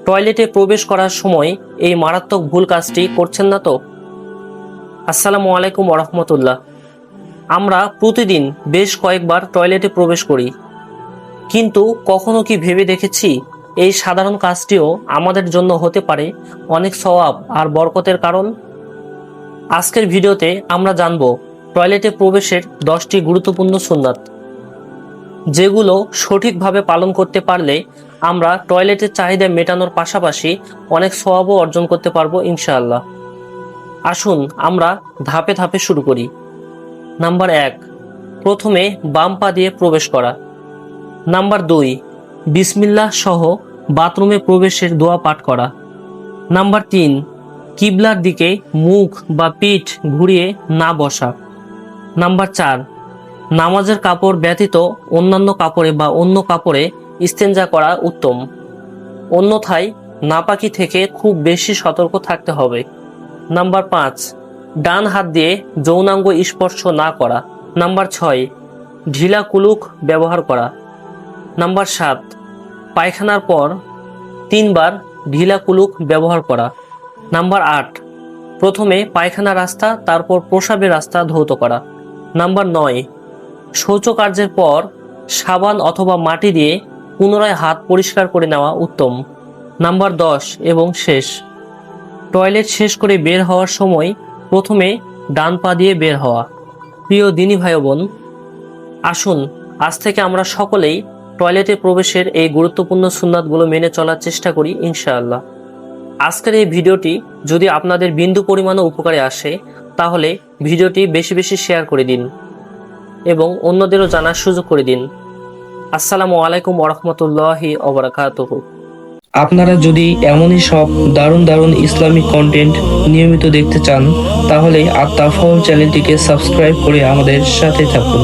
টয়লেটে প্রবেশ করার সময় এই মারাত্মক ভুল কাজটি করছেন না তো? আসসালামু আলাইকুম ওরহমতুল্লাহ। আমরা প্রতিদিন বেশ কয়েকবার টয়লেটে প্রবেশ করি, কিন্তু কখনো কি ভেবে দেখেছি এই সাধারণ কাজটিও আমাদের জন্য হতে পারে অনেক সওয়াব আর বরকতের কারণ? আজকের ভিডিওতে আমরা জানব টয়লেটে প্রবেশের 10টি গুরুত্বপূর্ণ সুন্নাত, যেগুলো সঠিকভাবে পালন করতে পারলে আমরা টয়লেটের চাহিদা মেটানোর পাশাপাশি অনেক সওয়াবও অর্জন করতে পারবো ইনশাআল্লাহ। আসুন আমরা ধাপে ধাপে শুরু করি। নাম্বার 1, প্রথমে বাম পা দিয়ে প্রবেশ করা। নাম্বার 2, বিসমিল্লাহ সহ বাথরুমে প্রবেশের দোয়া পাঠ করা। নাম্বার 3, কিবলার দিকে মুখ বা পিঠ ঘুরিয়ে না বসা। নাম্বার 4, নামাজের কাপড় ব্যতীত অন্যান্য কাপড়ে বা অন্য কাপড়ে ইস্তেঞ্জা করা উত্তম, অন্যথায় নাপাকি থেকে খুব বেশি সতর্ক থাকতে হবে। নাম্বার 5, ডান হাত দিয়ে যৌনাঙ্গ স্পর্শ না করা। নাম্বার 6, ঢিলা কুলুক ব্যবহার করা। নাম্বার 7, পায়খানার পর 3 বার ঢিলা কুলুক ব্যবহার করা। নাম্বার 8, প্রথমে পায়খানা রাস্তা তারপর প্রস্রাবের রাস্তা ধৌত করা। নাম্বার 9, শৌচকার্যের পর সাবান অথবা মাটি দিয়ে পুনরায় হাত পরিষ্কার করে নেওয়া উত্তম। নাম্বার 10 এবং শেষ, টয়লেট শেষ করে বের হওয়ার সময় প্রথমে ডান পা দিয়ে বের হওয়া। প্রিয় দিনী ভাই বোন, আসুন আজ থেকে আমরা সকলেই টয়লেটে প্রবেশের এই গুরুত্বপূর্ণ সুন্নাতগুলো মেনে চলার চেষ্টা করি ইনশাআল্লাহ। আজকের এই ভিডিওটি যদি আপনাদের বিন্দু পরিমাণও উপকারে আসে, তাহলে ভিডিওটি বেশি বেশি শেয়ার করে দিন এবং অন্যদেরও জানার সুযোগ করে দিন। আসসালামু আলাইকুম ওরহমতুল্লাহি ওবারাকাতুহু। আপনারা যদি এমনই সব দারুণ দারুণ ইসলামিক কন্টেন্ট নিয়মিত দেখতে চান, তাহলে আত-তাফাউল চ্যানেলটিকে সাবস্ক্রাইব করে আমাদের সাথে থাকুন।